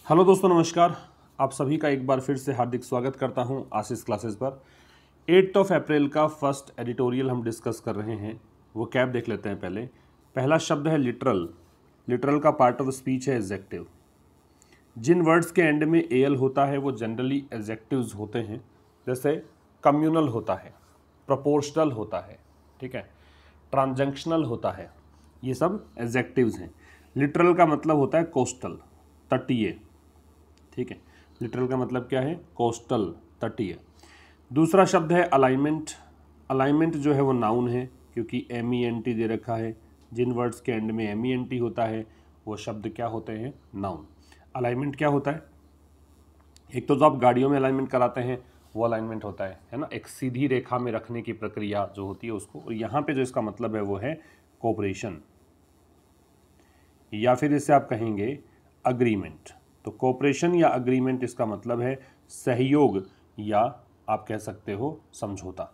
Hello दोस्तों, नमस्कार। आप सभी का एक बार फिर से हार्दिक स्वागत करता हूं आशीष क्लासेस पर। 8 अप्रैल का फर्स्ट एडिटोरियल हम डिस्कस कर रहे हैं। वो कैब देख लेते हैं। पहला शब्द है लिटरल। लिटरल का पार्ट ऑफ स्पीच है एडजेक्टिव। जिन वर्ड्स के एंड में एल होता है वो जनरली एडजेक्टिव्स होते हैं। जैसे कम्युनल होता है, प्रोपोर्शनल होता है, ठीक है, ट्रांजंक्शनल होता है, ये सब एडजेक्टिव्स हैं। लिटरल का मतलब होता है कोस्टल, तटीय, ठीक है। लिटरल का मतलब क्या है? कोस्टल, तटीय। दूसरा शब्द है अलाइनमेंट। अलाइनमेंट जो है वो नाउन है क्योंकि MENT दे रखा है। जिन वर्ड्स के एंड में MENT होता है वो शब्द क्या होते हैं? नाउन। अलाइनमेंट क्या होता है? एक तो जो आप गाड़ियों में अलाइनमेंट कराते हैं वो अलाइनमेंट होता है ना, एक सीधी रेखा में रखने की प्रक्रिया जो होती है उसको। और यहाँ पे जो इसका मतलब है वो है कोऑपरेशन, या फिर इसे आप कहेंगे अग्रीमेंट। तो कोऑपरेशन या अग्रीमेंट इसका मतलब है सहयोग, या आप कह सकते हो समझौता।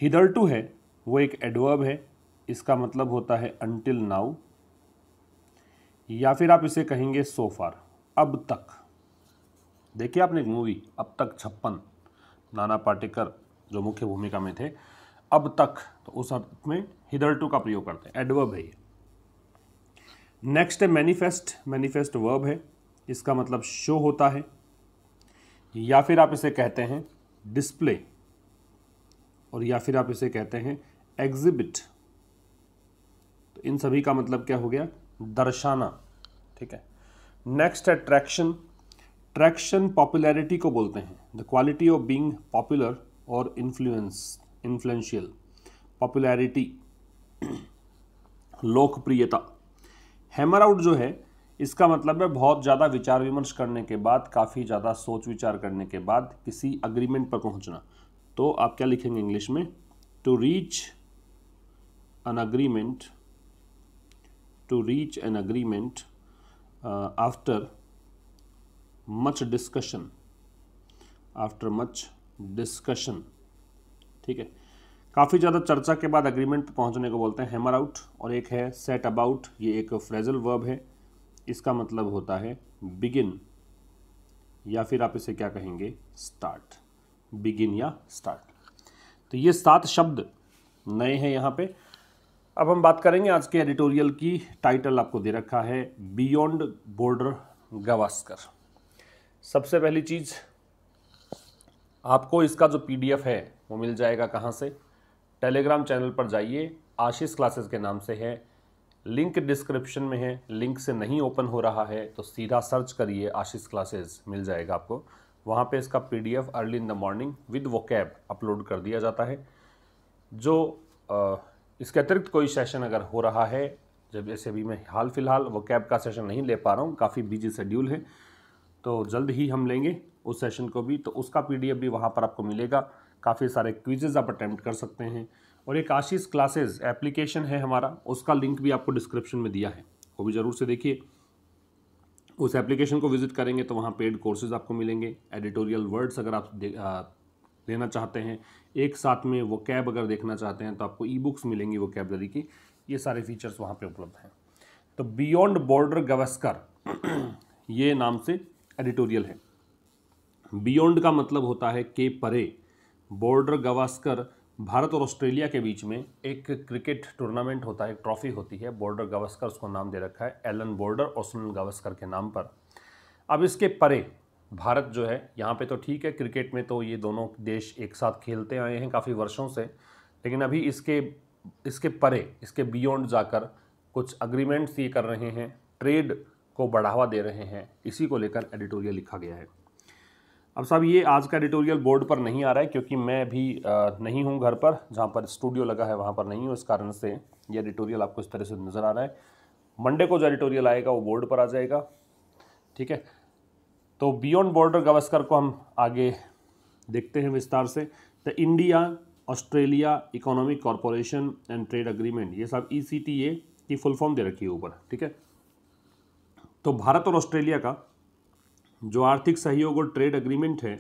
हिदरटू है वो एक एडवर्ब है, इसका मतलब होता है अंटिल नाउ, या फिर आप इसे कहेंगे सो फार, अब तक। देखिए आपने एक मूवी अब तक 56, नाना पाटेकर जो मुख्य भूमिका में थे, अब तक, तो उस अर्थ में हिदरटू का प्रयोग करते हैं, एडवर्ब है ये। नेक्स्ट है मैनिफेस्ट। मैनिफेस्ट वर्ब है, इसका मतलब शो होता है, या फिर आप इसे कहते हैं डिस्प्ले, और या फिर आप इसे कहते हैं एग्जिबिट। तो इन सभी का मतलब क्या हो गया? दर्शाना, ठीक है। नेक्स्ट है ट्रैक्शन। ट्रैक्शन पॉपुलैरिटी को बोलते हैं, the quality of being popular और इन्फ्लुएंशियल। पॉपुलैरिटी, लोकप्रियता। हैमर आउट जो है इसका मतलब है बहुत ज़्यादा विचार विमर्श करने के बाद, काफ़ी ज़्यादा सोच विचार करने के बाद किसी अग्रीमेंट पर पहुंचना। तो आप क्या लिखेंगे इंग्लिश में? To reach an agreement, to reach an agreement after much discussion, after much discussion, ठीक है। काफ़ी ज़्यादा चर्चा के बाद अग्रीमेंट पर पहुंचने को बोलते हैं हैमर आउट। और एक है सेट अबाउट, ये एक फ्रेजल वर्ब है, इसका मतलब होता है बिगिन, या फिर आप इसे क्या कहेंगे? स्टार्ट, बिगिन या स्टार्ट। तो ये 7 शब्द नए हैं यहाँ पे। अब हम बात करेंगे आज के एडिटोरियल की। टाइटल आपको दे रखा है बियॉन्ड बॉर्डर गावस्कर। सबसे पहली चीज़, आपको इसका जो PDF है वो मिल जाएगा कहाँ से? टेलीग्राम चैनल पर जाइए, आशीष क्लासेस के नाम से है, लिंक डिस्क्रिप्शन में है। लिंक से नहीं ओपन हो रहा है तो सीधा सर्च करिए आशीष क्लासेस, मिल जाएगा आपको। वहाँ पे इसका PDF early in the morning with vocab upload कर दिया जाता है। जो इसके अतिरिक्त कोई सेशन अगर हो रहा है, जब जैसे अभी मैं हाल फिलहाल वोकैब का सेशन नहीं ले पा रहा हूँ, काफ़ी बिजी शेड्यूल है, तो जल्द ही हम लेंगे उस सेशन को भी, तो उसका PDF भी वहाँ पर आपको मिलेगा। काफ़ी सारे क्विजेज आप अटेम्प्ट कर सकते हैं। और एक आशीष क्लासेस एप्लीकेशन है हमारा, उसका लिंक भी आपको डिस्क्रिप्शन में दिया है, वो भी ज़रूर से देखिए। उस एप्लीकेशन को विजिट करेंगे तो वहाँ पेड कोर्सेज आपको मिलेंगे। एडिटोरियल वर्ड्स अगर आप लेना चाहते हैं, एक साथ में वो कैब अगर देखना चाहते हैं तो आपको ई-बुक्स मिलेंगी वोकैबलरी की। ये सारे फीचर्स वहाँ पे उपलब्ध हैं। तो बियॉन्ड बॉर्डर गावस्कर ये नाम से एडिटोरियल है। बियॉन्ड का मतलब होता है के परे। बॉर्डर गावस्कर भारत और ऑस्ट्रेलिया के बीच में एक क्रिकेट टूर्नामेंट होता है, एक ट्रॉफी होती है, बॉर्डर गावस्कर उसको नाम दे रखा है, एलन बॉर्डर और सुनील गावस्कर के नाम पर। अब इसके परे भारत जो है यहाँ पे तो ठीक है, क्रिकेट में तो ये दोनों देश एक साथ खेलते आए हैं काफ़ी वर्षों से, लेकिन अभी इसके परे, इसके बियॉन्ड जाकर कुछ अग्रीमेंट्स ये कर रहे हैं, ट्रेड को बढ़ावा दे रहे हैं। इसी को लेकर एडिटोरियल लिखा गया है। अब साहब ये आज का एडिटोरियल बोर्ड पर नहीं आ रहा है क्योंकि मैं भी नहीं हूँ घर पर, जहाँ पर स्टूडियो लगा है वहाँ पर नहीं हूँ, इस कारण से ये एडिटोरियल आपको इस तरह से नज़र आ रहा है। मंडे को जो एडिटोरियल आएगा वो बोर्ड पर आ जाएगा, ठीक है। तो बियॉन्ड बॉर्डर गावस्कर को हम आगे देखते हैं विस्तार से। The India Australia economic corporation and trade agreement, ये सब ECTA की फुल फॉर्म दे रखी है ऊपर, ठीक है। तो भारत और ऑस्ट्रेलिया का जो आर्थिक सहयोग और ट्रेड अग्रीमेंट है,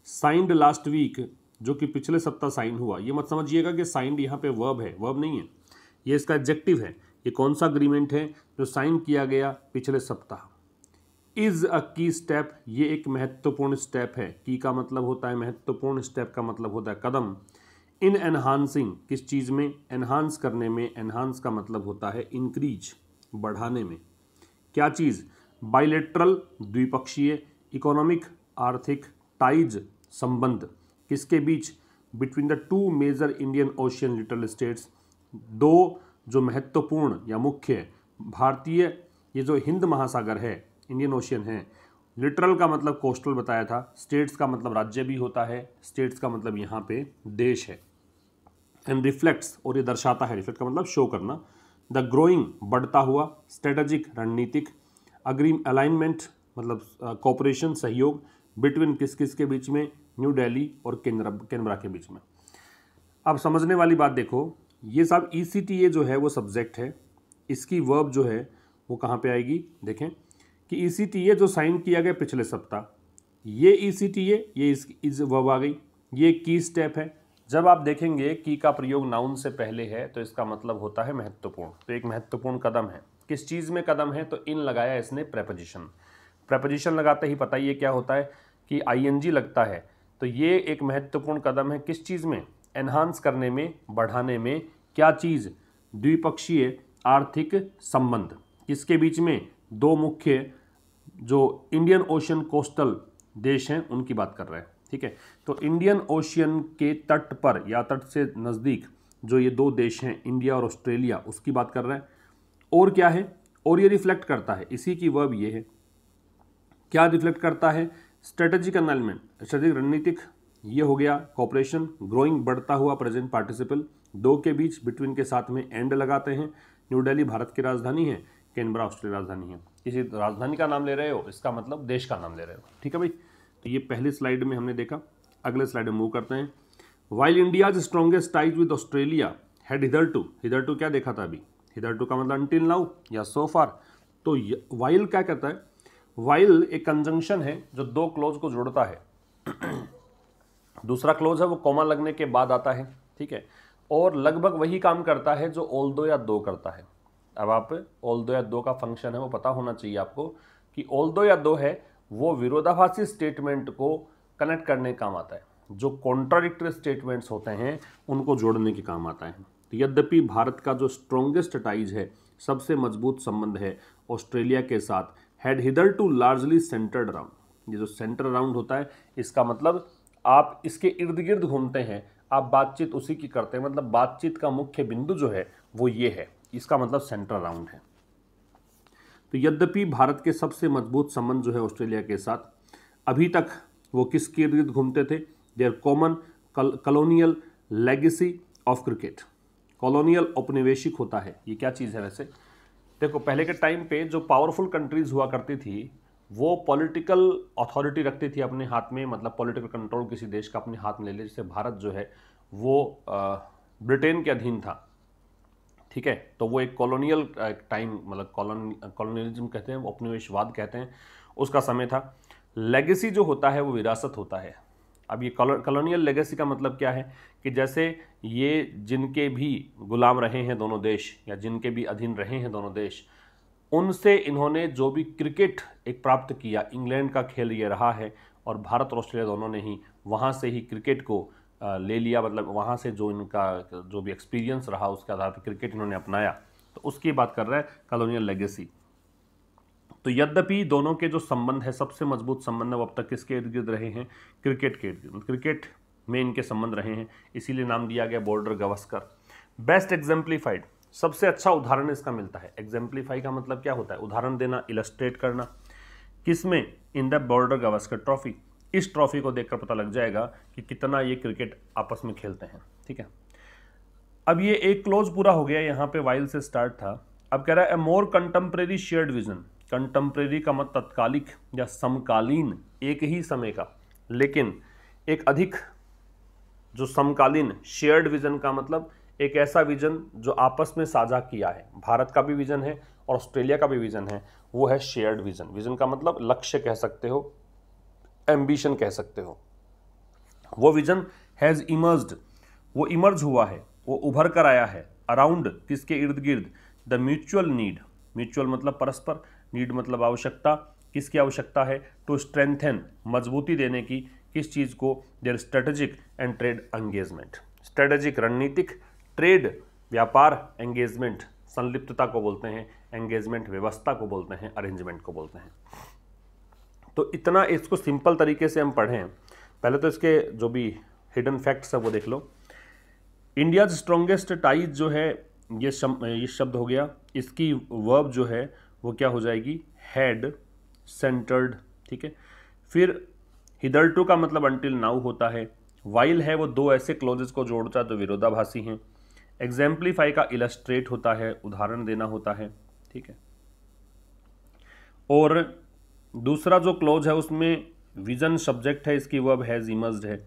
साइंड लास्ट वीक, जो कि पिछले सप्ताह साइन हुआ। ये मत समझिएगा कि साइंड यहाँ पे वर्ब है, वर्ब नहीं है, ये इसका एडजेक्टिव है। ये कौन सा अग्रीमेंट है? जो साइन किया गया पिछले सप्ताह। इज अ की स्टेप, ये एक महत्वपूर्ण स्टेप है। की का मतलब होता है महत्वपूर्ण, स्टेप का मतलब होता है कदम। इन एनहांसिंग, किस चीज़ में, एनहांस करने में। एनहांस का मतलब होता है इंक्रीज, बढ़ाने में। क्या चीज़, बाइलेटरल, द्विपक्षीय, इकोनॉमिक, आर्थिक, टाइज, संबंध, किसके बीच, between the two major Indian Ocean littoral states, दो जो महत्वपूर्ण या मुख्य भारतीय, ये जो हिंद महासागर है, इंडियन ओशियन है। लिटरल का मतलब कोस्टल बताया था, स्टेट्स का मतलब राज्य भी होता है, स्टेट्स का मतलब यहाँ पे देश है। एंड रिफ्लेक्ट्स, और ये दर्शाता है, रिफ्लेक्ट का मतलब शो करना, द ग्रोइंग, बढ़ता हुआ, स्ट्रेटेजिक, रणनीतिक, अग्रीम, अलाइनमेंट मतलब कोऑपरेशन, सहयोग, बिटवीन, किस किस के बीच में, न्यू दिल्ली और कैनबरा के बीच में। अब समझने वाली बात देखो, ये सब ECTA जो है वो सब्जेक्ट है, इसकी वर्ब जो है वो कहाँ पे आएगी, देखें कि ECTA जो साइन किया गया पिछले सप्ताह, ये ECTA, ये इस वर्ब आ गई, ये की स्टेप है। जब आप देखेंगे की का प्रयोग नाउन से पहले है तो इसका मतलब होता है महत्वपूर्ण, तो एक महत्वपूर्ण कदम है। किस चीज़ में कदम है, तो इन लगाया इसने प्रेपोजिशन। प्रेपोजिशन लगाते ही पता ये क्या होता है कि ING लगता है, तो ये एक महत्वपूर्ण कदम है। किस चीज़ में, एनहांस करने में, बढ़ाने में। क्या चीज़, द्विपक्षीय आर्थिक संबंध, किसके बीच में, दो मुख्य जो इंडियन ओशियन कोस्टल देश हैं उनकी बात कर रहे हैं, ठीक है। तो इंडियन ओशियन के तट पर या तट से नज़दीक जो ये दो देश हैं, इंडिया और ऑस्ट्रेलिया, उसकी बात कर रहे हैं। और क्या है, और ये रिफ्लेक्ट करता है, इसी की वर्ब ये है। क्या रिफ्लेक्ट करता है, स्ट्रेटेजिक अलाइनमेंट, स्ट्रेटेजिक रणनीतिक, ये हो गया, कॉपरेशन, ग्रोइंग, बढ़ता हुआ, प्रेजेंट पार्टिसिपल, दो के बीच, बिटवीन के साथ में एंड लगाते हैं। न्यू दिल्ली भारत की राजधानी है, कैनबरा ऑस्ट्रेलिया राजधानी है। किसी राजधानी का नाम ले रहे हो, इसका मतलब देश का नाम ले रहे हो, ठीक है भाई। तो ये पहली स्लाइड में हमने देखा। अगले स्लाइड में मूव करते हैं। While India's strongest ties with Australia had hitherto क्या देखा था अभी, हिदरटू का मतलब अंटिल नाउ या सो फार। तो वाइल क्या कहता है, वाइल एक कंजंक्शन है जो दो क्लोज को जोड़ता है। दूसरा क्लोज है वो कॉमा लगने के बाद आता है, ठीक है, और लगभग वही काम करता है जो ऑल्दो या दो करता है। अब आप ऑल्दो या दो का फंक्शन है वो पता होना चाहिए आपको कि ऑल्दो या दो है वो विरोधाभासी स्टेटमेंट को कनेक्ट करने के काम आता है, जो कॉन्ट्राडिक्टरी स्टेटमेंट्स होते हैं उनको जोड़ने के काम आता है। तो यद्यपि भारत का जो स्ट्रॉन्गेस्ट टाइज है, सबसे मजबूत संबंध है ऑस्ट्रेलिया के साथ, had hitherto largely centred around, ये जो सेंटर अराउंड होता है इसका मतलब आप इसके इर्द गिर्द घूमते हैं, आप बातचीत उसी की करते हैं, मतलब बातचीत का मुख्य बिंदु जो है वो ये है, इसका मतलब सेंटर अराउंड है। तो यद्यपि भारत के सबसे मजबूत संबंध जो है ऑस्ट्रेलिया के साथ, अभी तक वो किसके इर्द गिर्द घूमते थे, their common colonial legacy of cricket. Colonial औपनिवेशिक होता है, ये क्या चीज़ है वैसे, देखो पहले के टाइम पे जो पावरफुल कंट्रीज हुआ करती थी वो पॉलिटिकल अथॉरिटी रखती थी अपने हाथ में, मतलब पॉलिटिकल कंट्रोल किसी देश का अपने हाथ में ले ले। जैसे भारत जो है वो ब्रिटेन के अधीन था, ठीक है, तो वो एक कॉलोनियल टाइम, मतलब कॉलोनियलिज्म कहते हैं, उपनिवेशवाद कहते हैं, उसका समय था। लेगेसी जो होता है वो विरासत होता है। अब ये कॉलोनियल लेगेसी का मतलब क्या है कि जैसे ये जिनके भी गुलाम रहे हैं दोनों देश, या जिनके भी अधीन रहे हैं दोनों देश, उनसे इन्होंने जो भी क्रिकेट एक प्राप्त किया, इंग्लैंड का खेल ये रहा है और भारत और ऑस्ट्रेलिया दोनों ने ही वहाँ से ही क्रिकेट को ले लिया, मतलब वहाँ से जो इनका जो भी एक्सपीरियंस रहा उसके आधार पर क्रिकेट इन्होंने अपनाया, तो उसकी बात कर रहा है कॉलोनियल लेगेसी। तो यद्यपि दोनों के जो संबंध है, सबसे मजबूत संबंध है वो अब तक किसके इर्द गिर्द रहे हैं, क्रिकेट के इर्द गिर्द, क्रिकेट में इनके संबंध रहे हैं, इसीलिए नाम दिया गया बॉर्डर गावस्कर। बेस्ट एग्जाम्प्लीफाइड, सबसे अच्छा उदाहरण इसका मिलता है। एग्जाम्प्लीफाई का मतलब क्या होता है, उदाहरण देना, इलस्ट्रेट करना। किसमें, in the border Gavaskar trophy. इस ट्रॉफी को देखकर पता लग जाएगा कि कितना ये क्रिकेट आपस में खेलते हैं, ठीक है। अब ये एक क्लोज पूरा हो गया, यहाँ पे वाइल से स्टार्ट था। अब कह रहा है ए मोर कंटेम्प्रेरी शेयर्ड विजन। कंटेम्प्रेरी का मतलब तत्कालिक या समकालीन, एक ही समय का, लेकिन एक अधिक जो समकालीन, शेयर्ड विजन का मतलब एक ऐसा विजन जो आपस में साझा किया है। भारत का भी विजन है और ऑस्ट्रेलिया का भी विजन है, वो है शेयर्ड विजन। विजन का मतलब लक्ष्य कह सकते हो, एम्बिशन कह सकते हो। वो विजन हैज इमर्ज्ड, वो इमर्ज हुआ है, वो उभर कर आया है, अराउंड किसके इर्द गिर्द, द म्यूचुअल नीड, म्यूचुअल मतलब परस्पर, नीड मतलब आवश्यकता, किसकी आवश्यकता है? टू स्ट्रेंथन, मजबूती देने की, किस चीज़ को? Their strategic and trade engagement. Strategic रणनीतिक, ट्रेड व्यापार, एंगेजमेंट संलिप्तता को बोलते हैं, एंगेजमेंट व्यवस्था को बोलते हैं, अरेंजमेंट को बोलते हैं। तो इतना इसको सिंपल तरीके से हम पढ़ें। पहले तो इसके जो भी हिडन फैक्ट्स है वो देख लो। इंडिया स्ट्रॉन्गेस्ट टाइज जो है ये शब्द हो गया। इसकी वर्ब जो है वो क्या हो जाएगी? हेड सेंटर्ड, ठीक है। फिर हिदर्टू का मतलब अंटिल नाउ होता है। वाइल है वो दो ऐसे क्लोजेस को जोड़ता है जो विरोधाभासी हैं। एग्जाम्पलीफाई का इलस्ट्रेट होता है, उदाहरण देना होता है, ठीक है। और दूसरा जो क्लोज है उसमें विजन सब्जेक्ट है, इसकी वर्ब हैज इमर्ज्ड है।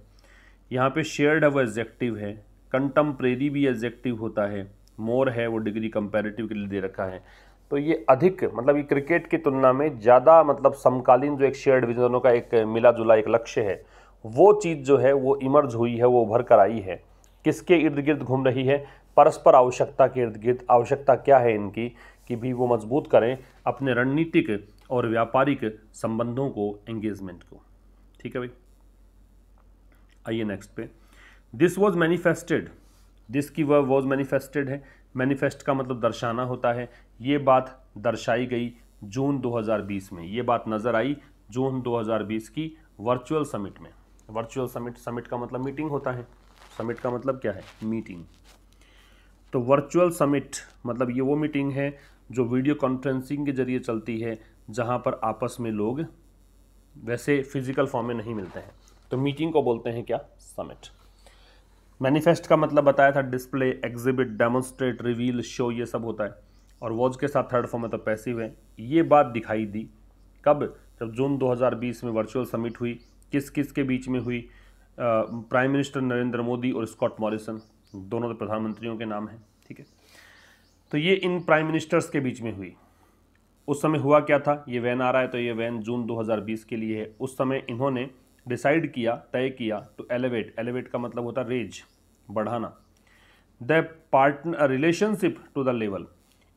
यहाँ पे शेयर्ड है वो एडजेक्टिव है। कंटेम्परेरी भी एडजेक्टिव होता है। मोर है वो डिग्री कंपैरेटिव के लिए दे रखा है। तो ये अधिक मतलब ये क्रिकेट की तुलना में ज़्यादा मतलब समकालीन जो एक शेयर्ड विजनों का एक मिला जुला एक लक्ष्य है, वो चीज़ जो है वो इमर्ज हुई है, वो उभर कर आई है। किसके इर्द गिर्द घूम रही है? परस्पर आवश्यकता के इर्द गिर्द। आवश्यकता क्या है इनकी? कि भी वो मजबूत करें अपने रणनीतिक और व्यापारिक संबंधों को, एंगेजमेंट को, ठीक है भाई। आइए नेक्स्ट पे। दिस वॉज मैनिफेस्टेड, दिस की वर्ब वॉज मैनिफेस्टेड है। मैनिफेस्ट का मतलब दर्शाना होता है। ये बात दर्शाई गई जून 2020 में, ये बात नज़र आई जून 2020 की वर्चुअल समिट में। वर्चुअल समिट, समिट का मतलब मीटिंग होता है, समिट का मतलब क्या है? मीटिंग। तो वर्चुअल समिट मतलब ये वो मीटिंग है जो वीडियो कॉन्फ्रेंसिंग के जरिए चलती है, जहाँ पर आपस में लोग वैसे फिजिकल फॉर्म में नहीं मिलते हैं। तो मीटिंग को बोलते हैं क्या? समिट। मैनिफेस्ट का मतलब बताया था display, exhibit, demonstrate, reveal, show, ये सब होता है। और वॉज के साथ थर्ड फॉर्म में तो पैसिव है। ये बात दिखाई दी कब? जब जून 2020 में वर्चुअल समिट हुई। किस किस के बीच में हुई? प्राइम मिनिस्टर नरेंद्र मोदी और स्कॉट मॉरिसन, दोनों तो प्रधानमंत्रियों के नाम हैं, ठीक है। तो ये इन प्राइम मिनिस्टर्स के बीच में हुई। उस समय हुआ क्या था? ये वैन आ रहा है तो ये वैन जून 2020 के लिए है। उस समय इन्होंने डिसाइड किया, तय किया, टू एलिवेट, एलिवेट का मतलब होता है रेज, बढ़ाना, the partner relationship to the level.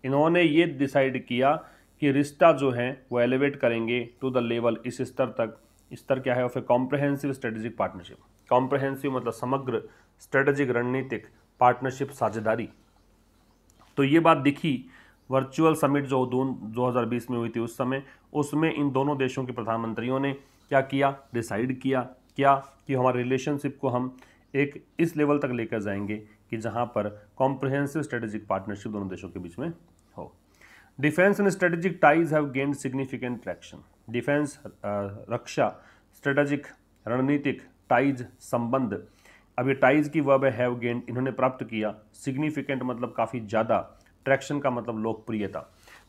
इन्होंने ये डिसाइड किया कि रिश्ता जो है वो एलिवेट करेंगे टू द लेवल, इस स्तर तक। स्तर क्या है? फिर कॉम्प्रहेंसिव स्ट्रेटेजिक पार्टनरशिप। कॉम्प्रहेंसिव मतलब समग्र, स्ट्रेटेजिक रणनीतिक, पार्टनरशिप साझेदारी। तो ये बात दिखी वर्चुअल समिट जो 2020 में हुई थी उस समय, उसमें इन दोनों देशों के प्रधानमंत्रियों ने क्या किया? डिसाइड किया क्या? कि हमारे रिलेशनशिप को हम एक इस लेवल तक लेकर जाएंगे कि जहां पर कॉम्प्रहेंसिव स्ट्रेटेजिक पार्टनरशिप दोनों देशों के बीच में हो। Defence and strategic ties have gained significant traction. Defence, Raksha, strategic, रणनीतिक, टाइज, संबंध। अब ये टाइज की वर्ब है हैव गेन्ड, इन्होंने प्राप्त किया। सिग्निफिकेंट मतलब काफ़ी ज़्यादा, ट्रैक्शन का मतलब लोकप्रियता।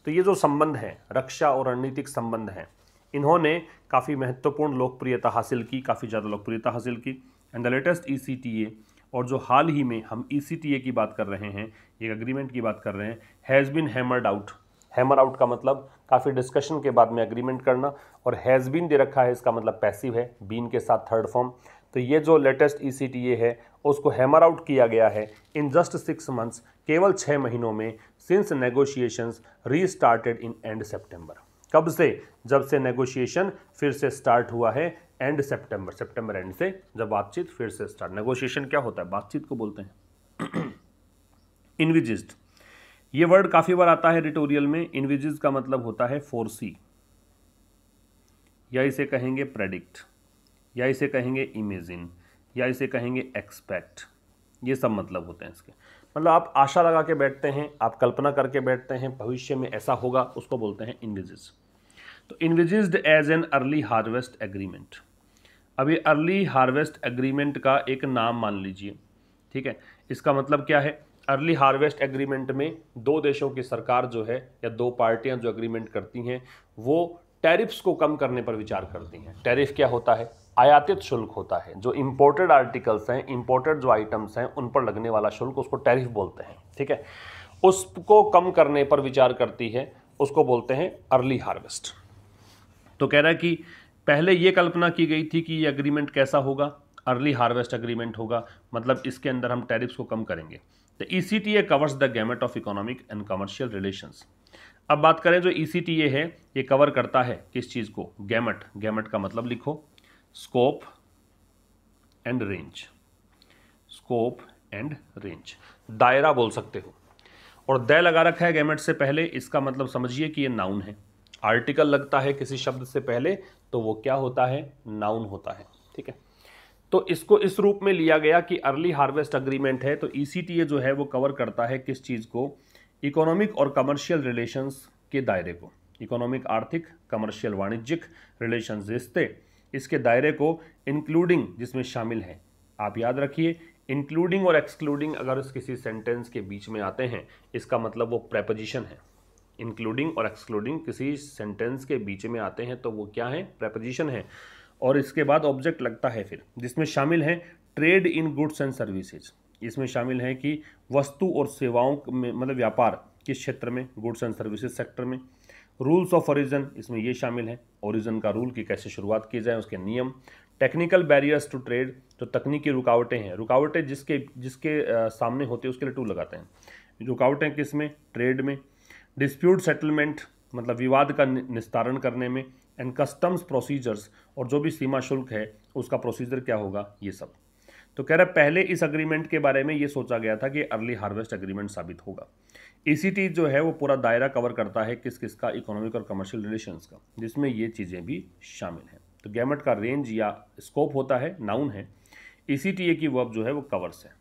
तो ये जो संबंध है, रक्षा और रणनीतिक संबंध हैं, इन्होंने काफ़ी महत्वपूर्ण लोकप्रियता हासिल की, काफ़ी ज़्यादा लोकप्रियता हासिल की। एंड द लेटेस्ट ECTA, और जो हाल ही में हम ECTA की बात कर रहे हैं, एक एग्रीमेंट की बात कर रहे हैं, has been hammered out. Hammer out का मतलब काफ़ी डिस्कशन के बाद में एग्रीमेंट करना, और हैज़ बीन दे रखा है, इसका मतलब पैसिव है, बीन के साथ थर्ड फॉर्म। तो ये जो लेटेस्ट ECTA है उसको हैमर आउट किया गया है इन जस्ट 6 मंथ्स, केवल 6 महीनों में, since negotiations restarted in end September. कब से? जब से नेगोशिएशन फिर से स्टार्ट हुआ है एंड सितंबर, सितंबर एंड से जब बातचीत फिर से स्टार्ट। नेगोशिएशन क्या होता है? बातचीत को बोलते हैं। इनविजिज्ड, ये वर्ड काफ़ी बार आता है एडिटोरियल में। इनविजिज का मतलब होता है फोरसी, या इसे कहेंगे प्रेडिक्ट, या इसे कहेंगे इमेजिन, या इसे कहेंगे एक्सपेक्ट। ये सब मतलब होते हैं इसके। मतलब आप आशा लगा के बैठते हैं, आप कल्पना करके बैठते हैं भविष्य में ऐसा होगा, उसको बोलते हैं इनविजिज। तो envisaged as an early harvest agreement. अब ये अर्ली हार्वेस्ट एग्रीमेंट का एक नाम मान लीजिए, ठीक है। इसका मतलब क्या है? अर्ली हार्वेस्ट एग्रीमेंट में दो देशों की सरकार जो है या दो पार्टियां जो एग्रीमेंट करती हैं वो टैरिफ्स को कम करने पर विचार करती हैं। टैरिफ क्या होता है? आयातित शुल्क होता है। जो इंपोर्टेड आर्टिकल्स हैं, इंपोर्टेड जो आइटम्स हैं, उन पर लगने वाला शुल्क, उसको टैरिफ बोलते हैं, ठीक है। उसको कम करने पर विचार करती है, उसको बोलते हैं अर्ली हार्वेस्ट। तो कह रहा है कि पहले ये कल्पना की गई थी कि ये एग्रीमेंट कैसा होगा? अर्ली हार्वेस्ट एग्रीमेंट होगा, मतलब इसके अंदर हम टैरिफ्स को कम करेंगे। The ECTA covers the gamut of economic and commercial relations. अब बात करें जो ECTA है, ये कवर करता है किस चीज़ को? गैमेट। गैमेट का मतलब लिखो scope and range, scope and range, दायरा बोल सकते हो। और दै लगा रखा है गैमेट से पहले, इसका मतलब समझिए कि ये नाउन है। आर्टिकल लगता है किसी शब्द से पहले तो वो क्या होता है? नाउन होता है। ठीक है, तो इसको इस रूप में लिया गया कि अर्ली हार्वेस्ट अग्रीमेंट है। तो ECTA जो है वो कवर करता है किस चीज़ को? इकोनॉमिक और कमर्शियल रिलेशंस के दायरे को। इकोनॉमिक आर्थिक, कमर्शियल वाणिज्यिक रिलेशंस, रिश्ते, इसके दायरे को इंक्लूडिंग जिसमें शामिल है। आप याद रखिए, इंक्लूडिंग और एक्सक्लूडिंग अगर इस किसी सेंटेंस के बीच में आते हैं, इसका मतलब वो प्रेपोजिशन है। इंक्लूडिंग और एक्सक्लूडिंग किसी सेंटेंस के बीच में आते हैं तो वो क्या है? प्रेपोजिशन है। और इसके बाद ऑब्जेक्ट लगता है फिर, जिसमें शामिल है trade in goods and services. इसमें शामिल है कि वस्तु और सेवाओं में, मतलब व्यापार किस क्षेत्र में? गुड्स एंड सर्विसेज सेक्टर में। रूल्स ऑफ ओरिजिन, इसमें ये शामिल है ओरिजिन का रूल की कैसे शुरुआत की जाए, उसके नियम। टेक्निकल बैरियर्स टू ट्रेड, तो तकनीकी रुकावटें हैं। रुकावटें जिसके सामने होते हैं उसके लिए टू लगाते हैं। रुकावटें किस में? ट्रेड में। डिस्प्यूट सेटलमेंट, मतलब विवाद का निस्तारण करने में। एंड कस्टम्स प्रोसीजर्स, और जो भी सीमा शुल्क है उसका प्रोसीजर क्या होगा, ये सब। तो कह रहे पहले इस अग्रीमेंट के बारे में ये सोचा गया था कि अर्ली हार्वेस्ट अग्रीमेंट साबित होगा। ECT जो है वो पूरा दायरा कवर करता है किस किस का? इकोनॉमिक और कमर्शियल रिलेशंस का, जिसमें ये चीज़ें भी शामिल हैं। तो गैमेट का रेंज या स्कोप होता है, नाउन है। ECTA की वर्ब जो है वो कवर्स है।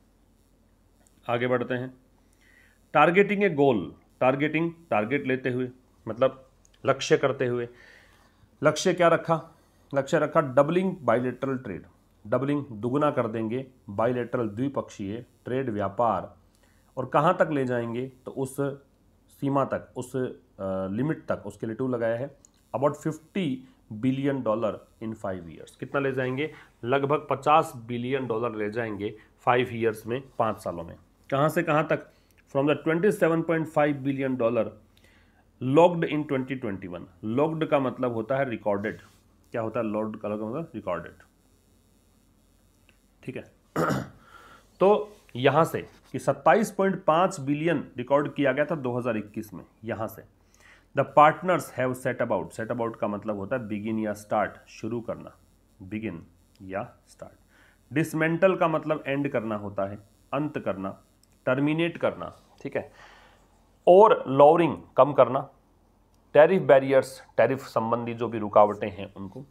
आगे बढ़ते हैं। टारगेटिंग ए गोल, टारगेटिंग, टारगेट लेते हुए, मतलब लक्ष्य करते हुए। लक्ष्य क्या रखा? लक्ष्य रखा डबलिंग बाइलेटरल ट्रेड, डबलिंग दुगना कर देंगे, बाइलेटरल द्विपक्षीय ट्रेड व्यापार, और कहाँ तक ले जाएंगे? तो उस सीमा तक, उस लिमिट तक, उसके लिए टू लगाया है। About $50 billion in 5 years. कितना ले जाएंगे? लगभग $50 बिलियन ले जाएंगे 5 ईयर्स में, 5 सालों में। कहाँ से कहाँ तक? From the $27.5 billion logged in 2021। Logged का मतलब होता है रिकॉर्डेड। क्या होता है लॉग्ड का मतलब? रिकॉर्डेड। ठीक है तो यहां से कि 27.5 बिलियन रिकॉर्ड किया गया था 2021 में। यहां से the partners have set about, set about का मतलब होता है बिगिन या स्टार्ट, शुरू करना, बिगिन या स्टार्ट। डिसमेंटल का मतलब एंड करना होता है, अंत करना, टर्मिनेट करना। ठीक है, और लॉवरिंग, कम करना। टैरिफ बैरियर्स, टैरिफ संबंधी जो भी रुकावटें हैं उनको।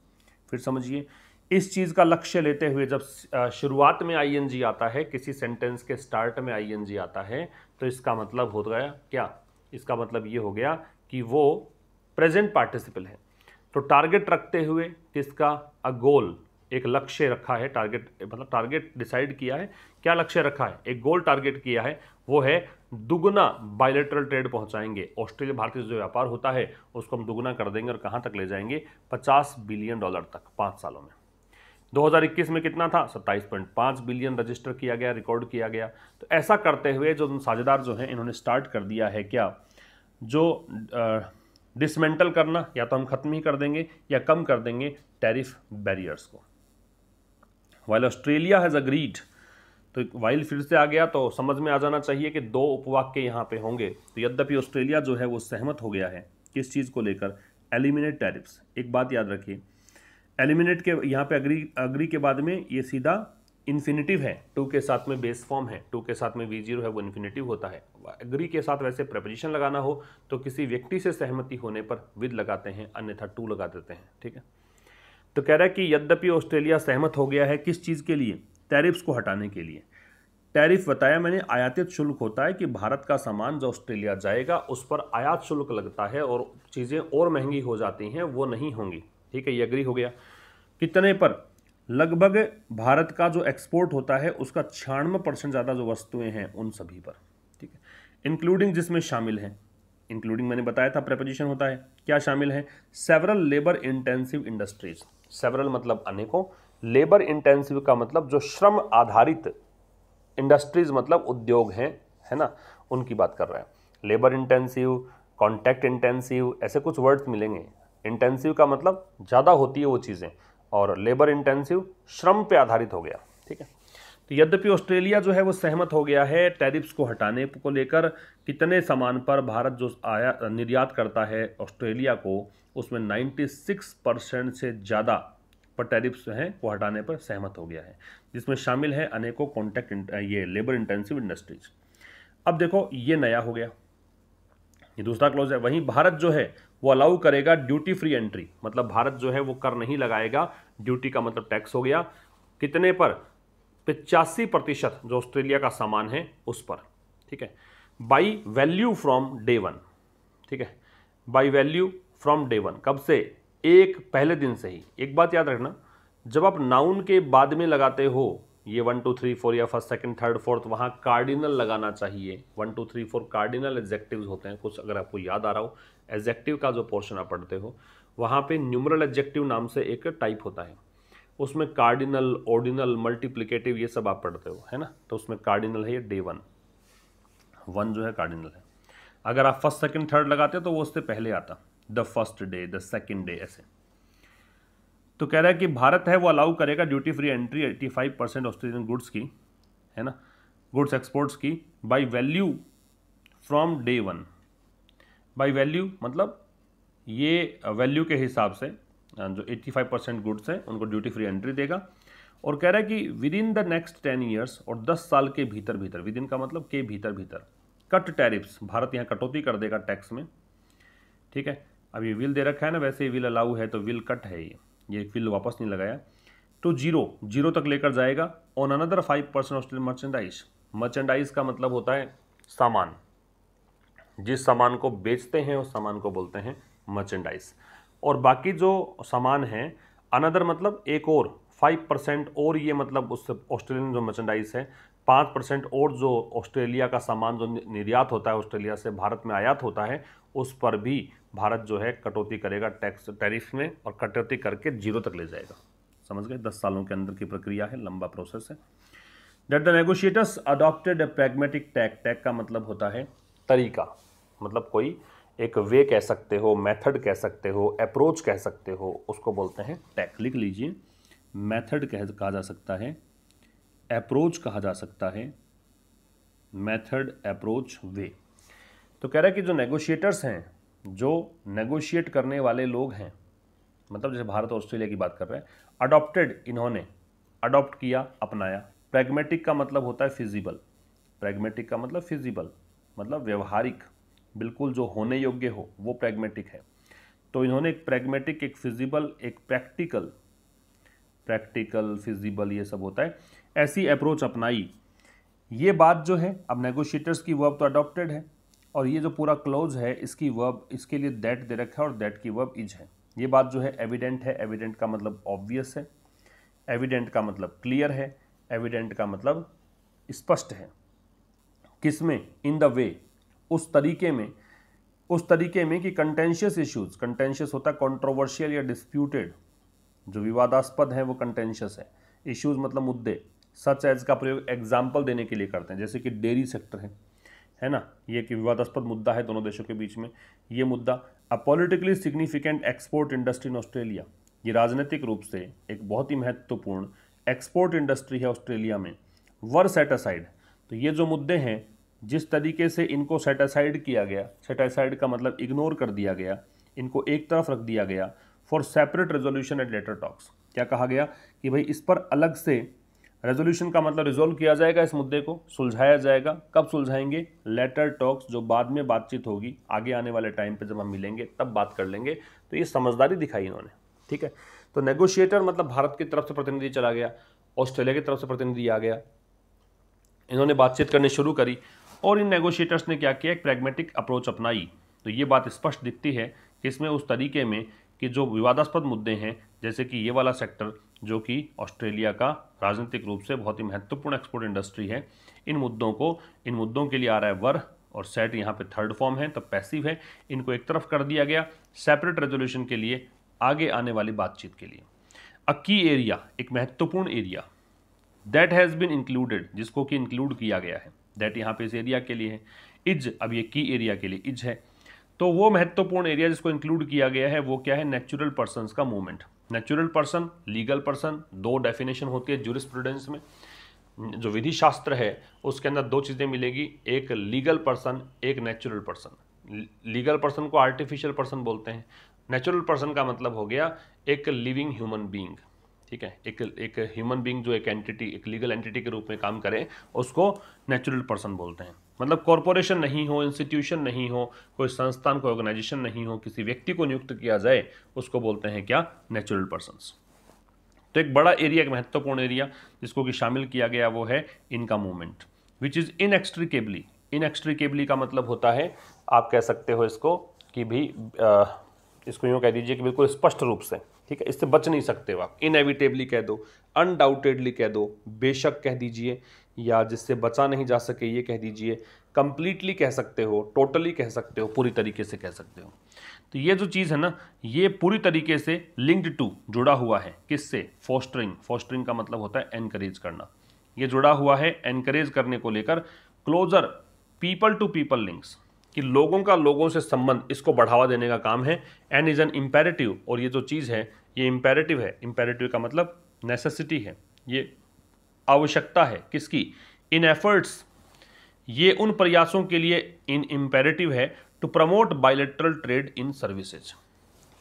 फिर समझिए, इस चीज़ का लक्ष्य लेते हुए जब शुरुआत में ING आता है, किसी सेंटेंस के स्टार्ट में ING आता है, तो इसका मतलब हो गया क्या? इसका मतलब ये हो गया कि वो प्रेजेंट पार्टिसिपल है। तो टारगेट रखते हुए किसका? अ गोल, एक लक्ष्य रखा है। टारगेट मतलब टारगेट डिसाइड किया है, क्या लक्ष्य रखा है? एक गोल टारगेट किया है, वो है दुगना बायलैटरल ट्रेड पहुंचाएंगे। ऑस्ट्रेलिया भारतीय जो व्यापार होता है उसको हम दुगना कर देंगे, और कहां तक ले जाएंगे? $50 बिलियन तक 5 सालों में। 2021 में कितना था? 27.5 बिलियन रजिस्टर किया गया, रिकॉर्ड किया गया। तो ऐसा करते हुए जो साझेदार जो हैं इन्होंने स्टार्ट कर दिया है क्या? जो डिसमेंटल करना, या तो हम खत्म ही कर देंगे या कम कर देंगे टैरिफ बैरियर्स को। वाइल ऑस्ट्रेलिया हैज़ अग्रीड, तो वाइल फिर से आ गया तो समझ में आ जाना चाहिए कि 2 उपवाक्य यहाँ पे होंगे। तो यद्यपि ऑस्ट्रेलिया जो है वो सहमत हो गया है किस चीज़ को लेकर? Eliminate tariffs. एक बात याद रखिए, एलिमिनेट के यहाँ पे अग्री के बाद में ये सीधा इन्फिनिटिव है, टू के साथ में बेस फॉर्म है, टू के साथ में V0 है, वो इन्फिनिटिव होता है। अग्री के साथ वैसे प्रेपोजिशन लगाना हो तो किसी व्यक्ति से सहमति होने पर विद लगाते हैं, अन्यथा टू लगा देते हैं। ठीक है, तो कह रहा है कि यद्यपि ऑस्ट्रेलिया सहमत हो गया है किस चीज़ के लिए? टैरिफ्स को हटाने के लिए। टैरिफ बताया मैंने, आयातित शुल्क होता है कि भारत का सामान जो ऑस्ट्रेलिया जाएगा उस पर आयात शुल्क लगता है और चीज़ें और महंगी हो जाती हैं, वो नहीं होंगी। ठीक है, ये अग्री हो गया। कितने पर? लगभग भारत का जो एक्सपोर्ट होता है उसका 96% ज़्यादा जो वस्तुएं हैं उन सभी पर। ठीक है, इंक्लूडिंग जिसमें शामिल है, इंक्लूडिंग मैंने बताया था प्रेपोजिशन होता है, क्या शामिल है? Several labour intensive industries. Several मतलब अनेकों, लेबर इंटेंसिव का मतलब जो श्रम आधारित, इंडस्ट्रीज मतलब उद्योग हैं, है ना, उनकी बात कर रहा है। लेबर इंटेंसिव, कॉन्टैक्ट इंटेंसिव, ऐसे कुछ वर्ड्स मिलेंगे। इंटेंसिव का मतलब ज़्यादा होती है वो चीज़ें, और लेबर इंटेंसिव श्रम पे आधारित हो गया। ठीक है, तो यद्यपि ऑस्ट्रेलिया जो है वो सहमत हो गया है टैरिफ्स को हटाने को लेकर, कितने सामान पर भारत जो निर्यात करता है ऑस्ट्रेलिया को, उसमें 96% से ज़्यादा पर टैरिफ्स हैं वो हटाने पर सहमत हो गया है, जिसमें शामिल है अनेकों ये लेबर इंटेंसिव इंडस्ट्रीज। अब देखो ये नया हो गया, ये दूसरा क्लॉज है। वहीं भारत जो है वो अलाउ करेगा ड्यूटी फ्री एंट्री, मतलब भारत जो है वो कर नहीं लगाएगा, ड्यूटी का मतलब टैक्स हो गया, कितने पर, 85% जो ऑस्ट्रेलिया का सामान है उस पर, ठीक है, by value from day one, ठीक है, by value from day one, कब से, एक पहले दिन से ही। एक बात याद रखना, जब आप नाउन के बाद में लगाते हो ये 1 2 3 4 या फर्स्ट सेकंड थर्ड फोर्थ, वहाँ कार्डिनल लगाना चाहिए। 1 2 3 4 कार्डिनल एडजेक्टिव्स होते हैं कुछ, अगर आपको याद आ रहा हो, एडजेक्टिव का जो पोर्शन आप पढ़ते हो वहाँ पे न्यूमरल एडजेक्टिव नाम से एक टाइप होता है, उसमें कार्डिनल, ऑर्डिनल, मल्टीप्लिकेटिव ये सब आप पढ़ते हो, है ना। तो उसमें कार्डिनल है ये डे वन, वन जो है कार्डिनल है। अगर आप फर्स्ट सेकंड थर्ड लगाते हो तो वो उससे पहले आता, the first day, the second day, ऐसे। तो कह रहा है कि भारत है वो अलाउ करेगा duty free entry 85% Australian goods की, है ना, गुड्स एक्सपोर्ट्स की, by value from day one. By value मतलब ये वैल्यू के हिसाब से जो 85% गुड्स हैं उनको ड्यूटी फ्री एंट्री देगा। और कह रहा है कि with in the next 10 years, और 10 साल के भीतर भीतर, विद इन का मतलब के भीतर भीतर, कट टैरिफ्स, भारत यहाँ कटौती कर देगा टैक्स में, ठीक है। अब ये विल दे रखा है ना, वैसे ही विल अलाउ है तो विल कट है, ये विल वापस नहीं लगाया, तो जीरो तक लेकर जाएगा। On another 5% Australian merchandise, merchandise का मतलब होता है सामान, जिस सामान को बेचते हैं उस सामान को बोलते हैं मर्चेंडाइज। और बाकी जो सामान है, अनदर मतलब एक और 5% और, ये मतलब उस ऑस्ट्रेलियन जो मर्चेंडाइज है 5% और जो ऑस्ट्रेलिया का सामान जो निर्यात होता है ऑस्ट्रेलिया से भारत में आयात होता है, उस पर भी भारत जो है कटौती करेगा टैक्स टैरिफ में, और कटौती करके जीरो तक ले जाएगा। समझ गए, 10 सालों के अंदर की प्रक्रिया है, लंबा प्रोसेस है। That the negotiators adopted a pragmatic tack, tack का मतलब होता है तरीका, मतलब कोई एक वे कह सकते हो, मेथड कह सकते हो, अप्रोच कह सकते हो, उसको बोलते हैं टैक। लिख लीजिए, मेथड कहा जा सकता है, अप्रोच कहा जा सकता है, मेथड, अप्रोच, वे। तो कह रहा है कि जो नेगोशिएटर्स हैं, जो नेगोशिएट करने वाले लोग हैं, मतलब जैसे भारत और ऑस्ट्रेलिया की बात कर रहे हैं, अडॉप्टेड, इन्होंने अडॉप्ट किया, अपनाया। प्रैग्मेटिक का मतलब होता है फिजिबल, प्रैग्मेटिक का मतलब फिजिबल, मतलब व्यवहारिक, बिल्कुल जो होने योग्य हो वो प्रैग्मेटिक है। तो इन्होंने एक प्रैग्मेटिक, एक फिजिबल, एक प्रैक्टिकल, फिजिबल, ये सब होता है, ऐसी अप्रोच अपनाई। ये बात जो है, अब नेगोशिएटर्स की वर्ब तो अडॉप्टेड है, और ये जो पूरा क्लोज है इसकी वर्ब, इसके लिए दैट दे रखा है और दैट की वर्ब इज है। ये बात जो है एविडेंट है, एविडेंट का मतलब ऑब्वियस है, एविडेंट का मतलब क्लियर है, एविडेंट का मतलब स्पष्ट है। किसमें, इन द वे, उस तरीके में कि कंटेंशियस इश्यूज, कंटेंशियस होता है कंट्रोवर्शियल या डिस्प्यूटेड, जो विवादास्पद है वो कंटेंशियस है, इश्यूज मतलब मुद्दे, सच एज का प्रयोग एग्जाम्पल देने के लिए करते हैं, जैसे कि डेयरी सेक्टर है ना, ये कि विवादास्पद मुद्दा है दोनों देशों के बीच में, ये मुद्दा। A politically significant export industry in Australia, ये राजनीतिक रूप से एक बहुत ही महत्वपूर्ण एक्सपोर्ट इंडस्ट्री है ऑस्ट्रेलिया में। वर सेट असाइड, तो ये जो मुद्दे हैं जिस तरीके से इनको सेट असाइड किया गया, सेट असाइड का मतलब इग्नोर कर दिया गया, इनको एक तरफ रख दिया गया, for separate resolution at later talks. क्या कहा गया कि भाई इस पर अलग से रेजोल्यूशन का मतलब रिजोल्व किया जाएगा, इस मुद्दे को सुलझाया जाएगा। कब सुलझाएंगे, लेटर टॉक्स, जो बाद में बातचीत होगी, आगे आने वाले टाइम पे जब हम मिलेंगे तब बात कर लेंगे। तो ये समझदारी दिखाई इन्होंने, ठीक है। तो नेगोशिएटर मतलब भारत की तरफ से प्रतिनिधि चला गया, ऑस्ट्रेलिया की तरफ से प्रतिनिधि आ गया, इन्होंने बातचीत करनी शुरू करी, और इन नेगोशिएटर्स ने क्या किया, एक प्रैग्मेटिक अप्रोच अपनाई। तो ये बात स्पष्ट दिखती है कि इसमें उस तरीके में कि जो विवादास्पद मुद्दे हैं, जैसे कि ये वाला सेक्टर जो कि ऑस्ट्रेलिया का राजनीतिक रूप से बहुत ही महत्वपूर्ण एक्सपोर्ट इंडस्ट्री है, इन मुद्दों के लिए आ रहा है वर, और सेट यहाँ पे थर्ड फॉर्म है तो पैसिव है, इनको एक तरफ कर दिया गया सेपरेट रेजोल्यूशन के लिए, आगे आने वाली बातचीत के लिए। अ की एरिया, एक महत्वपूर्ण area, that has been included, जिसको कि इंक्लूड किया गया है, दैट यहाँ पे इस एरिया के लिए है, इज, अब ये की एरिया के लिए इज है। तो वो महत्वपूर्ण एरिया जिसको इंक्लूड किया गया है वो क्या है, नेचुरल पर्सन्स का movement. Natural person, legal person, दो डेफिनेशन होती है ज्यूरिस्प्रूडेंस में। जो विधि शास्त्र है उसके अंदर दो चीज़ें मिलेगी, एक लीगल पर्सन, एक नेचुरल पर्सन। लीगल पर्सन को आर्टिफिशियल पर्सन बोलते हैं, नेचुरल पर्सन का मतलब हो गया एक लिविंग ह्यूमन बीइंग, ठीक है, एक ह्यूमन बीइंग जो एक एंटिटी, एक लीगल एंटिटी के रूप में काम करे उसको नेचुरल पर्सन बोलते हैं। मतलब कॉरपोरेशन नहीं हो, इंस्टीट्यूशन नहीं हो, कोई संस्थान, कोई ऑर्गेनाइजेशन नहीं हो, किसी व्यक्ति को नियुक्त किया जाए, उसको बोलते हैं क्या, नेचुरल पर्सन्स। तो एक बड़ा एरिया, एक महत्वपूर्ण एरिया जिसको कि शामिल किया गया वो है इनकम मूवमेंट, विच इज़ इनएक्सट्रिकेबली। इनएक्सट्रिकेबली का मतलब होता है, आप कह सकते हो इसको कि भी इसको यूँ कह दीजिए कि बिल्कुल स्पष्ट रूप से, ठीक है, इससे बच नहीं सकते हो आप। इनएविटेबली कह दो, अनडाउटेडली कह दो, बेशक कह दीजिए, या जिससे बचा नहीं जा सके ये कह दीजिए, कंप्लीटली कह सकते हो, टोटली कह सकते हो, पूरी तरीके से कह सकते हो। तो ये जो चीज़ है ना, ये पूरी तरीके से लिंक्ड टू, जुड़ा हुआ है किससे, फोस्टरिंग। फोस्टरिंग का मतलब होता है एनकरेज करना। ये जुड़ा हुआ है एनकरेज करने को लेकर, closer people to people links, कि लोगों का लोगों से संबंध, इसको बढ़ावा देने का काम है। एंड इज एन इम्पेरेटिव, और ये जो चीज़ है ये इम्पेरेटिव है। इम्पेरेटिव का मतलब नेसेसिटी है, ये आवश्यकता है किसकी, इन एफर्ट्स, ये उन प्रयासों के लिए इन इम्पेरेटिव है to promote bilateral trade in services.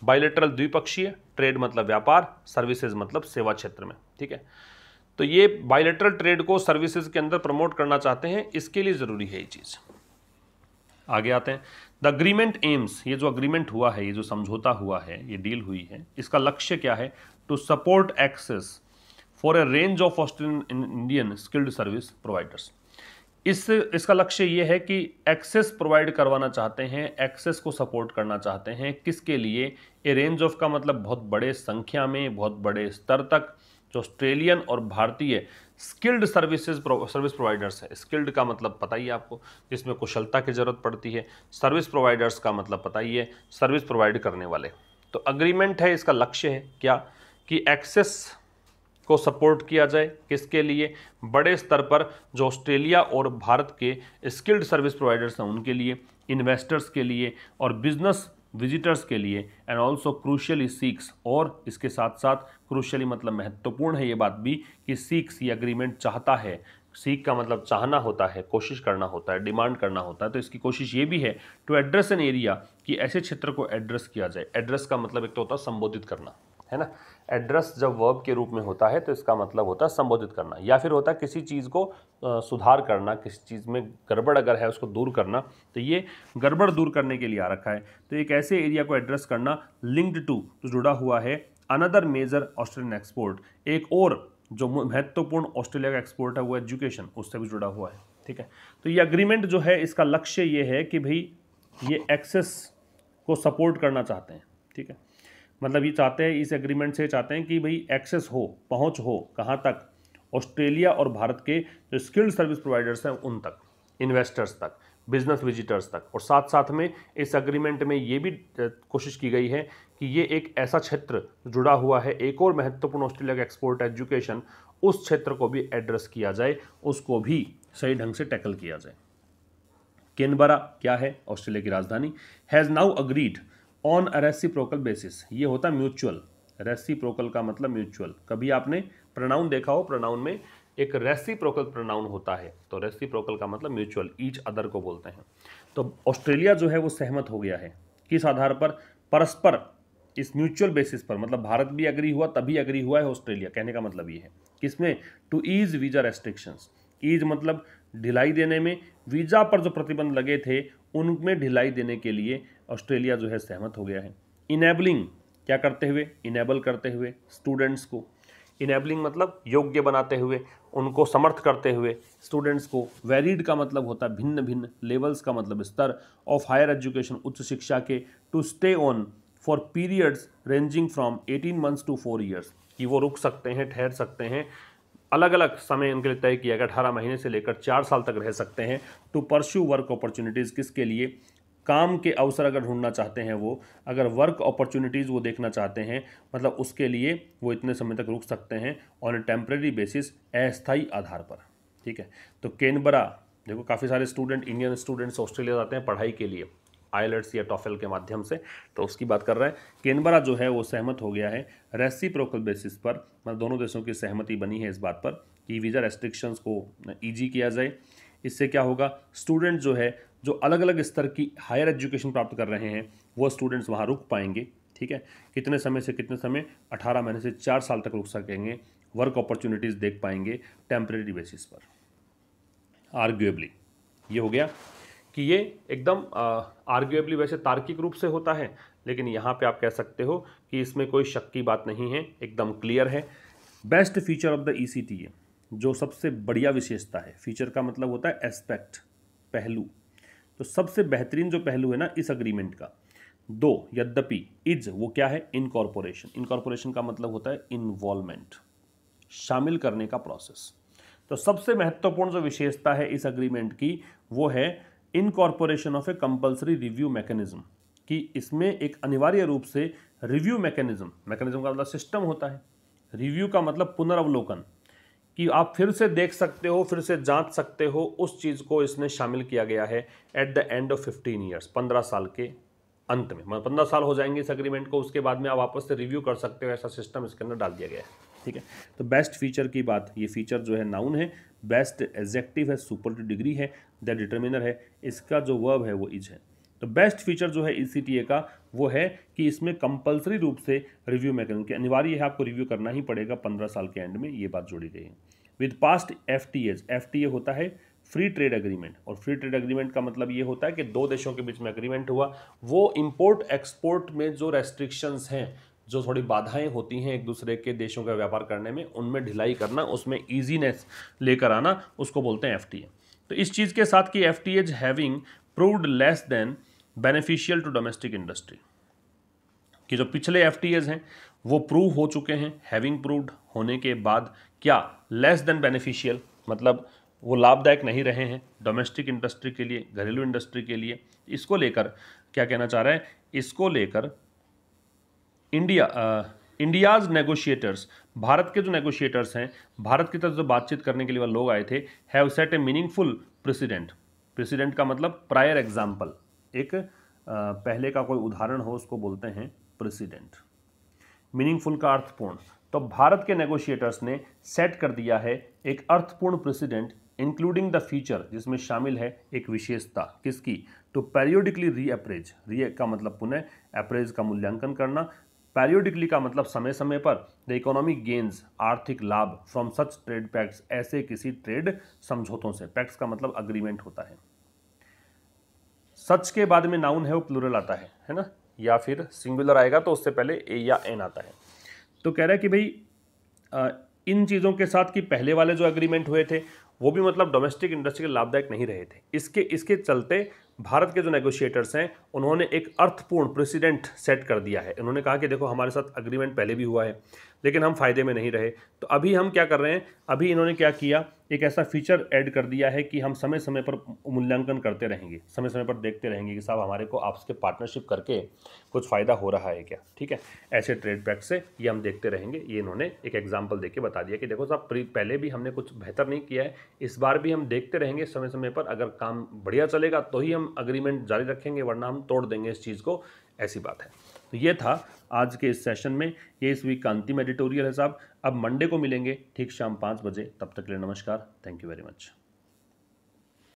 Bilateral द्विपक्षीय, ट्रेड मतलब व्यापार, सर्विसेज मतलब सेवा क्षेत्र में, ठीक है। तो ये बायलैटरल ट्रेड को सर्विसेज के अंदर प्रमोट करना चाहते हैं, इसके लिए ज़रूरी है ये चीज़। आगे आते हैं, द अग्रीमेंट एम्स, ये जो अग्रीमेंट हुआ है, ये जो समझौता हुआ है, ये डील हुई है, इसका लक्ष्य क्या है, to support access for a range of Australian Indian skilled service providers. इसका लक्ष्य ये है कि एक्सेस प्रोवाइड करवाना चाहते हैं, एक्सेस को सपोर्ट करना चाहते हैं, किसके लिए, ए रेंज ऑफ का मतलब बहुत बड़े संख्या में, बहुत बड़े स्तर तक, जो ऑस्ट्रेलियन और भारतीय स्किल्ड सर्विस प्रोवाइडर्स है। स्किल्ड का मतलब पता ही है आपको, जिसमें कुशलता की जरूरत पड़ती है। सर्विस प्रोवाइडर्स का मतलब पता ही है, सर्विस प्रोवाइड करने वाले। तो अग्रीमेंट है, इसका लक्ष्य है क्या, कि एक्सेस को सपोर्ट किया जाए, किसके लिए, बड़े स्तर पर जो ऑस्ट्रेलिया और भारत के स्किल्ड सर्विस प्रोवाइडर्स हैं उनके लिए, इन्वेस्टर्स के लिए और बिजनेस विजिटर्स के लिए, एंड ऑल्सो क्रूशियली सीक्स, और इसके साथ साथ क्रूशियली मतलब महत्वपूर्ण है ये बात भी, कि सीक्स ये अग्रीमेंट चाहता है। सीख का मतलब चाहना होता है, कोशिश करना होता है, डिमांड करना होता है। तो इसकी कोशिश ये भी है टू एड्रेस एन एरिया, कि ऐसे क्षेत्र को एड्रेस किया जाए। एड्रेस का मतलब एक तो होता है संबोधित करना, है ना। एड्रेस जब वर्ब के रूप में होता है तो इसका मतलब होता है संबोधित करना, या फिर होता है किसी चीज़ को सुधार करना, किसी चीज़ में गड़बड़ अगर है उसको दूर करना। तो ये गड़बड़ दूर करने के लिए आ रखा है। तो एक ऐसे एरिया को एड्रेस करना, लिंक्ड टू, तो जुड़ा हुआ है, अनदर मेजर ऑस्ट्रेलियन एक्सपोर्ट, एक और जो महत्वपूर्ण ऑस्ट्रेलिया का एक्सपोर्ट है वो एजुकेशन, उससे भी जुड़ा हुआ है, ठीक है। तो ये अग्रीमेंट जो है इसका लक्ष्य ये है कि भाई ये एक्सेस को सपोर्ट करना चाहते हैं, ठीक है। मतलब ये चाहते हैं, इस एग्रीमेंट से चाहते हैं कि भाई एक्सेस हो, पहुंच हो, कहाँ तक, ऑस्ट्रेलिया और भारत के जो स्किल्ड सर्विस प्रोवाइडर्स हैं उन तक, इन्वेस्टर्स तक, बिजनेस विजिटर्स तक। और साथ साथ में इस एग्रीमेंट में ये भी कोशिश की गई है कि ये एक ऐसा क्षेत्र जुड़ा हुआ है, एक और महत्वपूर्ण ऑस्ट्रेलिया का एक्सपोर्ट एजुकेशन, उस क्षेत्र को भी एड्रेस किया जाए, उसको भी सही ढंग से टैकल किया जाए। कैनबरा क्या है, ऑस्ट्रेलिया की राजधानी, has now agreed on a reciprocal basis. ये होता है म्यूचुअल, रेसिप्रोकल का मतलब म्यूचुअल। कभी आपने प्रोनाउन देखा हो, प्रोनाउन में एक रेसिप्रोकल प्रोनाउन होता है, तो रेसिप्रोकल का मतलब म्यूचुअल, ईच अदर को बोलते हैं। तो ऑस्ट्रेलिया जो है वो सहमत हो गया है, किस आधार पर, परस्पर, इस म्यूचुअल बेसिस पर। मतलब भारत भी अग्री हुआ तभी अग्री हुआ है ऑस्ट्रेलिया, कहने का मतलब ये है, किसमें, to ease visa restrictions. Ease मतलब ढिलाई देने में, वीजा पर जो प्रतिबंध लगे थे उनमें ढिलाई देने के लिए ऑस्ट्रेलिया जो है सहमत हो गया है। इनेबलिंग क्या करते हुए, इनेबल करते हुए स्टूडेंट्स को, इनेबलिंग मतलब योग्य बनाते हुए, उनको समर्थ करते हुए स्टूडेंट्स को। वेरिड का मतलब होता है भिन्न भिन्न, लेवल्स का मतलब स्तर, ऑफ हायर एजुकेशन उच्च शिक्षा के, to stay on for periods ranging from 18 months to 4 years, कि वो रुक सकते हैं, ठहर सकते हैं, अलग अलग समय उनके लिए तय किया गया, 18 महीने से लेकर 4 साल तक रह सकते हैं। टू परस्यू वर्क अपॉर्चुनिटीज़, किसके लिए, काम के अवसर अगर ढूंढना चाहते हैं वो, अगर वर्क अपॉर्चुनिटीज़ वो देखना चाहते हैं, मतलब उसके लिए वो इतने समय तक रुक सकते हैं ऑन ए टेम्परेरी बेसिस, अस्थायी आधार पर, ठीक है। तो कैनबरा देखो, काफ़ी सारे स्टूडेंट, इंडियन स्टूडेंट्स ऑस्ट्रेलिया जाते हैं पढ़ाई के लिए, आइलेट्स या टॉफेल के माध्यम से, तो उसकी बात कर रहा है। कैनबरा जो है वो सहमत हो गया है रेसिप्रोकल बेसिस पर, मतलब दोनों देशों की सहमति बनी है इस बात पर कि वीज़ा रेस्ट्रिक्शंस को ईजी किया जाए। इससे क्या होगा, स्टूडेंट जो है जो अलग अलग स्तर की हायर एजुकेशन प्राप्त कर रहे हैं वो स्टूडेंट्स वहाँ रुक पाएंगे। ठीक है, कितने समय से कितने समय, 18 महीने से 4 साल तक रुक सकेंगे, वर्क अपॉर्चुनिटीज़ देख पाएंगे टेम्परेरी बेसिस पर। आर्ग्यूएबली ये हो गया कि ये एकदम आर्ग्यूएबली वैसे तार्किक रूप से होता है, लेकिन यहाँ पे आप कह सकते हो कि इसमें कोई शक की बात नहीं है, एकदम क्लियर है। Best feature of the ECTA, जो सबसे बढ़िया विशेषता है, फीचर का मतलब होता है एस्पेक्ट, पहलू, तो सबसे बेहतरीन जो पहलू है ना इस अग्रीमेंट का, दो यद्यपि इज वो क्या है, इनकॉर्पोरेशन। इनकॉर्पोरेशन का मतलब होता है इन्वॉल्वमेंट, शामिल करने का प्रोसेस। तो सबसे महत्वपूर्ण जो विशेषता है इस अग्रीमेंट की वो है incorporation of A compulsory review mechanism, कि इसमें एक अनिवार्य रूप से रिव्यू मैकेनिज्म, मैकेनिज्म का मतलब सिस्टम होता है, रिव्यू का मतलब पुनर्वलोकन, कि आप फिर से देख सकते हो, फिर से जांच सकते हो, उस चीज़ को इसने शामिल किया गया है at the end of 15 years, 15 साल के अंत में, मतलब 15 साल हो जाएंगे इस अग्रीमेंट को, उसके बाद में आप वापस से रिव्यू कर सकते हो, ऐसा सिस्टम इसके अंदर डाल दिया गया है। ठीक है, तो बेस्ट फीचर की बात, ये फीचर जो है नाउन है, बेस्ट एडजेक्टिव है, सुपरलेटिव डिग्री है, द डिटर्मिनर है, इसका जो वर्ब है वो इज है। तो बेस्ट फीचर जो है ECTA का वो है कि इसमें कंपलसरी रूप से रिव्यू मैकेनिज्म के अनिवार्य है, आपको रिव्यू करना ही पड़ेगा 15 साल के एंड में, ये बात जोड़ी गई है। विद पास्ट FTAs, FTA होता है फ्री ट्रेड एग्रीमेंट, और फ्री ट्रेड एग्रीमेंट का मतलब ये होता है कि दो देशों के बीच में एग्रीमेंट हुआ, वो इंपोर्ट एक्सपोर्ट में जो रेस्ट्रिक्शंस हैं, जो थोड़ी बाधाएं होती हैं एक दूसरे के देशों का व्यापार करने में, उनमें ढिलाई करना, उसमें ईजीनेस लेकर आना, उसको बोलते हैं FTA। तो इस चीज़ के साथ कि FTAs having proved less than beneficial to domestic industry, कि जो पिछले FTAs हैं वो प्रूव हो चुके हैं, हैविंग प्रूव्ड होने के बाद क्या, लेस देन बेनिफिशियल, मतलब वो लाभदायक नहीं रहे हैं डोमेस्टिक इंडस्ट्री के लिए, घरेलू इंडस्ट्री के लिए। इसको लेकर क्या कहना चाह रहा है, इसको लेकर इंडियाज नेगोशिएटर्स, भारत के जो नेगोशिएटर्स हैं, भारत की तरफ जो बातचीत करने के लिए वह लोग आए थे, have set A meaningful president, president का मतलब प्रायर एग्जाम्पल, एक पहले का कोई उदाहरण हो उसको बोलते हैं प्रेसिडेंट। मीनिंगफुल का अर्थपूर्ण, तो भारत के नेगोशिएटर्स ने सेट कर दिया है एक अर्थपूर्ण प्रेसिडेंट, इंक्लूडिंग द फीचर, जिसमें शामिल है एक विशेषता, किसकी, टू पेरियोडिकली रीअप्रेज, री का मतलब पुनः, अप्रेज का मूल्यांकन करना, पेरियोडिकली का मतलब समय समय पर, द इकोनॉमिक गेन्स, आर्थिक लाभ, फ्रॉम सच ट्रेड पैक्ट्स, ऐसे किसी ट्रेड समझौतों से, पैक्ट्स का मतलब अग्रीमेंट होता है। सच के बाद में नाउन है वो प्लूरल आता है ना, या फिर सिंगुलर आएगा तो उससे पहले ए या एन आता है। तो कह रहा है कि भाई इन चीज़ों के साथ कि पहले वाले जो एग्रीमेंट हुए थे वो भी मतलब डोमेस्टिक इंडस्ट्री के लाभदायक नहीं रहे थे, इसके चलते भारत के जो नेगोशिएटर्स हैं उन्होंने एक अर्थपूर्ण प्रेसिडेंट सेट कर दिया है। उन्होंने कहा कि देखो हमारे साथ एग्रीमेंट पहले भी हुआ है लेकिन हम फायदे में नहीं रहे, तो अभी हम क्या कर रहे हैं, अभी इन्होंने क्या किया, एक ऐसा फीचर ऐड कर दिया है कि हम समय समय पर मूल्यांकन करते रहेंगे, समय समय पर देखते रहेंगे कि साहब हमारे को आपसे पार्टनरशिप करके कुछ फ़ायदा हो रहा है क्या। ठीक है, ऐसे ट्रेड पैक्ट से ये हम देखते रहेंगे। ये इन्होंने एक एग्जाम्पल देके बता दिया कि देखो साहब पहले भी हमने कुछ बेहतर नहीं किया है, इस बार भी हम देखते रहेंगे समय समय पर, अगर काम बढ़िया चलेगा तो ही हम अग्रीमेंट जारी रखेंगे, वरना हम तोड़ देंगे इस चीज़ को, ऐसी बात है। तो ये था आज के इस सेशन में, ये इस वीक का अंतिम एडिटोरियल है साहब। अब मंडे को मिलेंगे ठीक शाम 5 बजे, तब तक के लिए नमस्कार, थैंक यू वेरी मच।